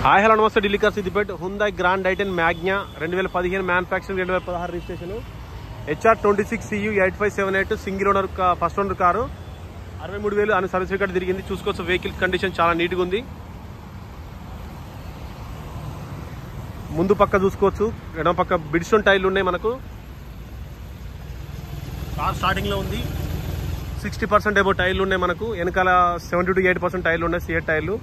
Hi hello నమస్తే Delhi car Siddipet Hyundai grand i ten magna 2015 manufacturing 2016 registration HR26CU 8578 single owner first owner car 63,000 అని service record తిరిగింది. చూసుకోవచ్చు vehicle condition చాలా నీట్గా ఉంది. ముందు పక్క చూసుకోవచ్చు, ఎడమ పక్క బిడ్స్టోన్ టైర్లు ఉన్నాయి. మనకు కార్ స్టార్టింగ్ లో ఉంది. 60% ఏబో టైర్లు ఉన్నాయి. మనకు వెనకాల 70 to 80% టైర్లు ఉన్నాయి. సిఎట్ టైర్లు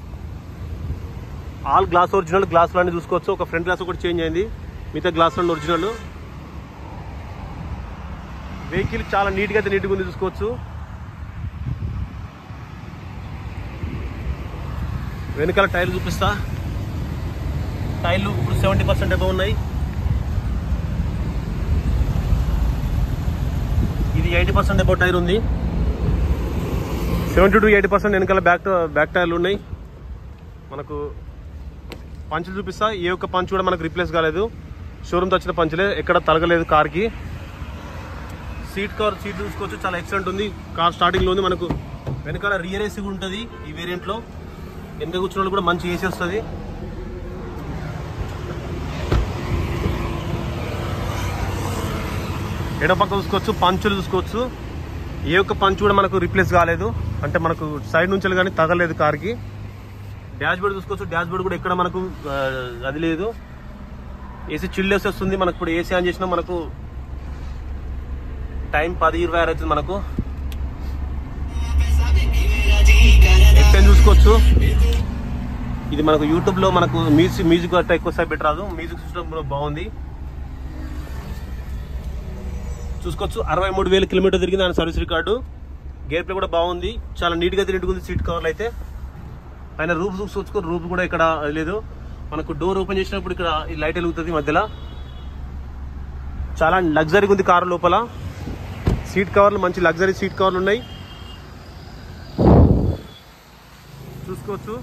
ఆల్ గ్లాస్ ఒరిజినల్. గ్లాసులు అన్ని చూసుకోవచ్చు. ఒక ఫ్రంట్ గ్లాస్ కూడా చేంజ్ అయింది, మిగతా గ్లాసులు ఒరిజినల్. వెహికల్ చాలా నీట్గా ఉంది, చూసుకోవచ్చు. వెనకాల టైర్లు చూపిస్తా. టైర్లు ఇప్పుడు 70% ఎబో ఉన్నాయి. ఇది 80% ఎబో టైర్ ఉంది. 70 to 80% వెనకాల బ్యాక్ టైర్లు ఉన్నాయి. మనకు పంచులు చూపిస్తా. ఏ ఒక్క పంచ్ కూడా మనకు రీప్లేస్ కాలేదు. షోరూమ్తో వచ్చిన పంచులే, ఎక్కడ తలగలేదు కార్కి. సీట్ చూసుకోవచ్చు, చాలా ఎక్సలెంట్ ఉంది. కార్ స్టార్టింగ్లో ఉంది. మనకు వెనకాల రియర్ ఏసీ కూడా ఉంటుంది ఈ వేరియంట్లో. వెనక కూర్చున్న వాళ్ళు కూడా మంచి ఏసీ వస్తుంది. ఎడమ పక్క చూసుకోవచ్చు, పంచులు చూసుకోవచ్చు. ఏ ఒక్క పంచ్ కూడా మనకు రీప్లేస్ కాలేదు, అంటే మనకు సైడ్ నుంచి కానీ తగలేదు కార్కి. డాష్ బోర్డ్ చూసుకోవచ్చు. డాష్ బోర్డ్ కూడా ఎక్కడ మనకు అది లేదు. ఏసీ చిల్డ్ వస్తుంది. మనకు ఇప్పుడు ఏసీ ఆన్ చేసినా మనకు టైం 10:26 అవుతుంది. మనకు ఎఫ్ఎం చూసుకోవచ్చు. ఇది మనకు యూట్యూబ్ లో మనకు మ్యూజిక్ అంతా ఎక్కువ సేపు పెట్టరాదు. మ్యూజిక్ సిస్టమ్ బాగుంది, చూసుకోవచ్చు. 63,000 కిలోమీటర్ తిరిగింది ఆయన సర్వీస్ రికార్డు. గేర్ ప్లే కూడా బాగుంది, చాలా నీట్గా తిరిగి సీట్ కవర్లు అయితే. పైన రూఫ్ చూసుకోవచ్చు. రూఫ్ కూడా ఇక్కడ లేదు. మనకు డోర్ ఓపెన్ చేసినప్పుడు ఇక్కడ ఈ లైట్ వెలుగుతుంది మధ్యలో. చాలా లగ్జరీగా ఉంది కారు లోపల. సీట్ కవర్లు మంచి లగ్జరీ సీట్ కవర్లు ఉన్నాయి, చూసుకోవచ్చు.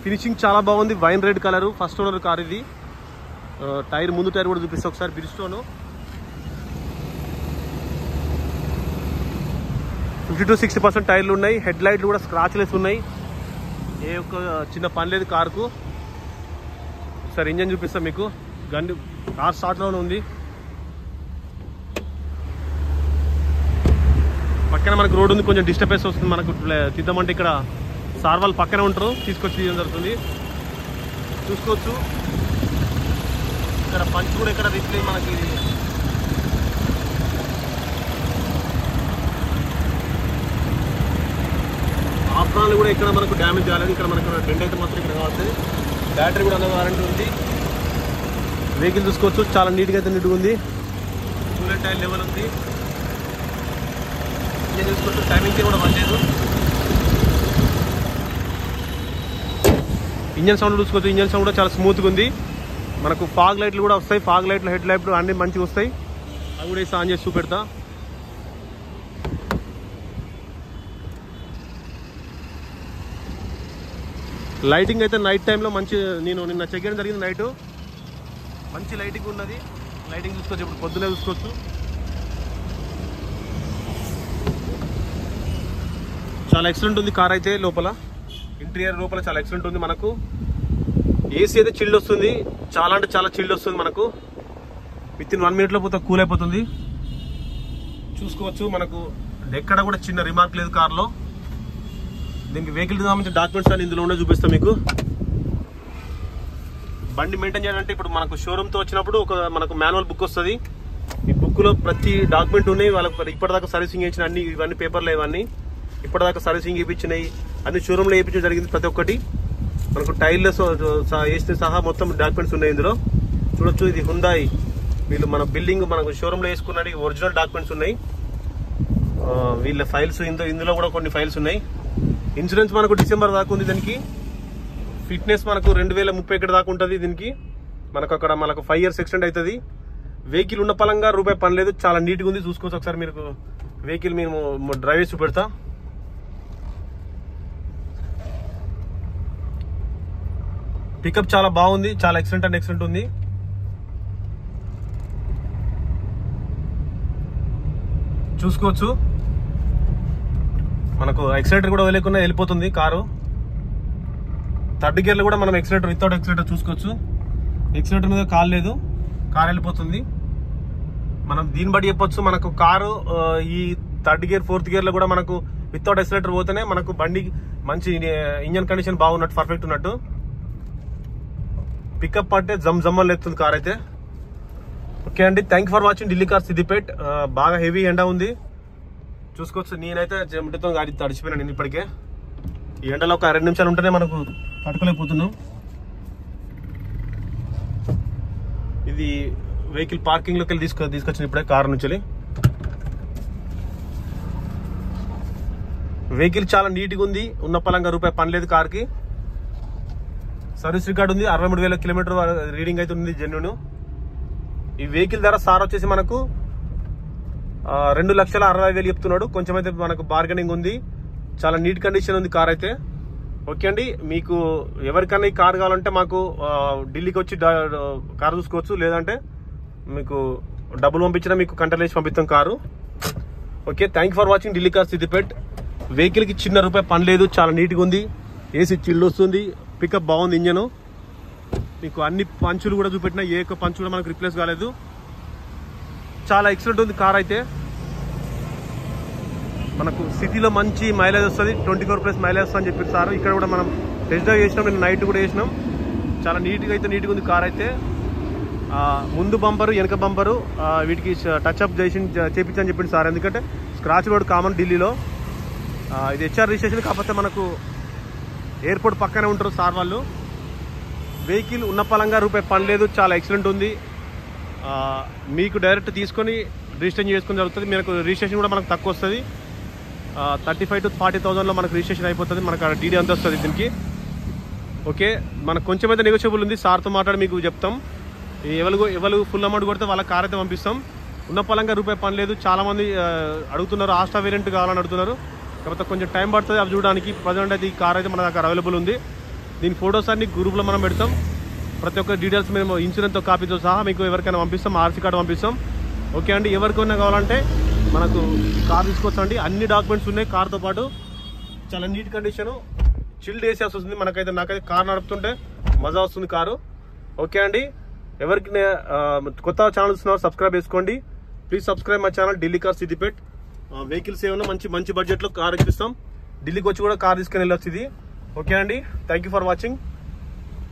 ఫినిషింగ్ చాలా బాగుంది. Wine red colour, first owner car ఇది. టైర్ ముందు టైర్ కూడా చూపిస్తా ఒకసారి. బిరిస్టోన్ 50 to 60% టైర్లు ఉన్నాయి. హెడ్ లైట్లు కూడా స్క్రాచ్లెస్ ఉన్నాయి. ఏ ఒక్క చిన్న పని లేదు కార్కు. ఒకసారి ఇంజన్ చూపిస్తా మీకు. కార్ స్టార్ట్లోనే ఉంది. పక్కన మనకు రోడ్ ఉంది, కొంచెం డిస్టర్బెన్స్ వస్తుంది. మనకు తీద్దామంటే ఇక్కడ సార్ వాళ్ళు పక్కనే ఉంటారు, తీసుకొచ్చి తీయడం జరుగుతుంది. చూసుకోవచ్చు. ఇక్కడ పంచ్ కూడా ఇక్కడ రిప్లే మనకి ఆప్రాన్లు కూడా ఇక్కడ మనకు డ్యామేజ్ కాలేదు. ఇక్కడ మనకు డెంట్ అయితే మాత్రం ఇక్కడ కావాలి. బ్యాటరీ కూడా అన్న వారంటీ ఉంది. వెహికల్ చూసుకోవచ్చు, చాలా నీట్గా ఉంది. కూలెంట్ టైర్ లెవెల్ ఉంది. ఇంజన్ చూసుకోవచ్చు, టైమింగ్ కూడా పనిలేదు. ఇంజన్ సౌండ్ చూసుకోవచ్చు. ఇంజన్ సౌండ్ కూడా చాలా స్మూత్గా ఉంది. మనకు ఫాగ్ లైట్లు కూడా వస్తాయి. ఫాగ్ లైట్లు, హెడ్ లైట్లు అన్నీ మంచిగా వస్తాయి. అవి కూడా ఆన్ చేసి చూపెడతా. లైటింగ్ అయితే నైట్ టైంలో మంచి, నేను నిన్న చెక్ చేయడం జరిగింది. నైట్ మంచి లైటింగ్ ఉన్నది. లైటింగ్ చూసుకోవచ్చు. ఇప్పుడు పొద్దునే చూసుకోవచ్చు. చాలా ఎక్సలెంట్ ఉంది కార్ అయితే. లోపల ఇంటీరియర్ లోపల చాలా ఎక్సలెంట్ ఉంది. మనకు ఏసీ అయితే చిల్డ్ వస్తుంది, చాలా అంటే చాలా చిల్డ్ వస్తుంది. మనకు విత్ ఇన్ 1 minute లో పోతే కూల్ అయిపోతుంది. చూసుకోవచ్చు. మనకు ఎక్కడ కూడా చిన్న రిమార్క్ లేదు కార్లో. దీనికి వెహికల్ సంబంధించిన డాక్యుమెంట్స్ అని ఇందులో ఉండే చూపిస్తాం మీకు. బండి మెయింటైన్ చేయాలంటే ఇప్పుడు మనకు షోరూమ్తో వచ్చినప్పుడు మనకు మాన్యువల్ బుక్ వస్తుంది. ఈ బుక్లో ప్రతి డాక్యుమెంట్ ఉన్నాయి. వాళ్ళకి ఇప్పటిదాకా సర్వీసింగ్ చేసిన అన్ని ఇవన్నీ పేపర్లు, ఇవన్నీ ఇప్పటిదాకా సర్వీసింగ్ చేయించినాయి అన్ని షోరూమ్లో వేయించడం జరిగింది. ప్రతి ఒక్కటి మనకు టైర్లు వేస్తే సహా మొత్తం డాక్యుమెంట్స్ ఉన్నాయి ఇందులో. చూడొచ్చు. ఇది హుందాయ్ వీళ్ళు మన బిల్డింగ్ మనకు షోరూమ్లో వేసుకున్నది ఒరిజినల్ డాక్యుమెంట్స్ ఉన్నాయి. వీళ్ళ ఫైల్స్ ఇందులో కూడా కొన్ని ఫైల్స్ ఉన్నాయి. ఇన్సూరెన్స్ మనకు డిసెంబర్ దాకా ఉంది. దీనికి ఫిట్నెస్ మనకు 2031 దాకా ఉంటుంది. దీనికి మనకు అక్కడ మనకు 5 years ఎక్స్టెండ్ అవుతుంది. వెహికల్ ఉన్న పలంగా రూపాయి పని లేదు, చాలా నీట్గా ఉంది. చూసుకోవచ్చు ఒకసారి మీరు. వెహికల్ మేము డ్రైవ్ చేసి చూపెడతా. పికప్ చాలా బాగుంది, చాలా ఎక్సలెంట్ ఉంది. చూసుకోవచ్చు. మనకు ఎక్సలెటర్ కూడా వదిలేకుండా వెళ్ళిపోతుంది కారు. థర్డ్ గేర్ లో కూడా మనం ఎక్సిలేటర్ వితౌట్ ఎక్సిలేటర్ చూసుకోవచ్చు. ఎక్సిలేటర్ మీద కాలు లేదు, కార్ వెళ్ళిపోతుంది. మనం దీన్ని బట్టి చెప్పొచ్చు మనకు కారు ఈ థర్డ్ గేర్ ఫోర్త్ గేర్ లో కూడా మనకు వితౌట్ ఎక్సిలేటర్ పోతేనే మనకు బండి మంచి ఇంజన్ కండిషన్ బాగున్నట్టు, పర్ఫెక్ట్ ఉన్నట్టు. పికప్ అంటే జమ్మల్ ఎత్తుంది కార్ అయితే. ఓకే అండి, thank for watching Delhi car Siddipet. బాగా హెవీ ఎండ ఉంది చూసుకోవచ్చు. నేనైతే చెమటతో గాడి తడిచిపోయినా నేను ఇప్పటికే. ఈ ఎండలో ఒక 2 నిమిషాలు ఉంటేనే మనకు తట్టుకోలేకపోతున్నాం. ఇది వెహికల్ పార్కింగ్ లోకి వెళ్ళి తీసుకొచ్చింది ఇప్పుడే కార్ నుంచి. వెహికల్ చాలా నీట్గా ఉంది, ఉన్న పలంగా రూపాయి పని లేదు కార్కి. సర్వీస్ రికార్డ్ ఉంది, 63,000 కిలోమీటర్ రీడింగ్ అయితే ఉంది జెన్యూన్. ఈ వెహికల్ ధర సార్ వచ్చేసి మనకు 2,60,000 చెప్తున్నాడు. కొంచెం అయితే మనకు బార్గెనింగ్ ఉంది. చాలా నీట్ కండిషన్ ఉంది కార్ అయితే. ఓకే అండి, మీకు ఎవరికైనా ఈ కార్ కావాలంటే మాకు ఢిల్లీకి వచ్చి కార్ చూసుకోవచ్చు, లేదంటే మీకు డబ్బులు పంపించినా మీకు కంటలేసి పంపిస్తాం car. Okay, thank for watching Delhi car Siddipet. Vehicle కి చిన్న రూపాయి పని లేదు, చాలా నీట్గా ఉంది. ఏసీ చిల్లు వస్తుంది, పికప్ బాగుంది, ఇంజన్. మీకు అన్ని పంచులు కూడా చూపెట్టినా ఏ ఒక్క పంచు కూడా మనకు రిప్లేస్ కాలేదు. చాలా ఎక్సలెంట్ ఉంది కార్ అయితే. మనకు సిటీలో మంచి మైలేజ్ వస్తుంది, 24+ మైలేజ్ వస్తుంది అని చెప్పారు సార్. ఇక్కడ కూడా మనం టెస్ట్ డ్రైవ్ చేసినాం, నేను నైట్ కూడా చేసినాం. చాలా నీట్గా ఉంది కార్ అయితే. ముందు బంపరు వెనక బంపరు వీటికి టచ్ అప్ చేయించని చెప్పింది సార్. ఎందుకంటే స్క్రాచ్ కూడా కామన్ ఢిల్లీలో. ఇది హెచ్ఆర్ రిజిస్ట్రేషన్, కాకపోతే మనకు ఎయిర్పోర్ట్ పక్కనే ఉంటారు సార్ వాళ్ళు. వెహికల్ ఉన్న పలంగా రూపాయి పని లేదు, చాలా ఎక్సలెంట్ ఉంది. మీకు డైరెక్ట్ తీసుకొని రిజిస్ట్రేషన్ చేసుకుని జరుగుతుంది. మనకు రిజిస్ట్రేషన్ కూడా మనకు తక్కువ వస్తుంది, 35,000 to 40,000లో మనకు రిజిస్ట్రేషన్ అయిపోతుంది. మనకు డీడీ అంత వస్తుంది దీనికి. ఓకే, మనకు కొంచెం అయితే నెగోషియబుల్ ఉంది, సార్తో మాట్లాడి మీకు చెప్తాం. ఎవరు ఫుల్ అమౌంట్ కొడితే వాళ్ళ కార్ అయితే పంపిస్తాం. ఉన్న పలంగా రూపాయి పని లేదు. చాలా మంది అడుగుతున్నారు, ఆస్టా వేరియంట్ కావాలని అడుగుతున్నారు, కాకపోతే కొంచెం టైం పడుతుంది అవి చూడడానికి. ప్రజెంట్ అయితే ఈ కార్ అయితే మన దగ్గర అవైలబుల్ ఉంది. దీని ఫొటోస్ అన్ని గ్రూప్లో మనం పెడతాం. ప్రతి ఒక్క డీటెయిల్స్ మేము ఇన్సూరెన్స్తో కాపీతో సహా మీకు ఎవరికైనా పంపిస్తాం, ఆర్సీ కార్డు పంపిస్తాం. ఓకే అండి, ఎవరికైనా కావాలంటే మనకు కార్ తీసుకొచ్చండి. అన్ని డాక్యుమెంట్స్ ఉన్నాయి కార్తో పాటు. చాలా నీట్ కండిషను, చిల్డ్ ఏసీ వస్తుంది. నాకైతే కార్ నడుపుతుంటే మజా వస్తుంది కారు. ఓకే అండి, ఎవరికి కొత్త ఛానల్ ఇస్తున్నారు సబ్స్క్రైబ్ చేసుకోండి. Please subscribe my channel Delhi car Siddipet. Vehicles ఏమన్నా మంచి బడ్జెట్లో కార్ ఇప్పిస్తాం. ఢిల్లీకి వచ్చి కూడా కార్ తీసుకుని వెళ్ళొచ్చు ఇది. ఓకే అండి, థ్యాంక్ ఫర్ వాచింగ్.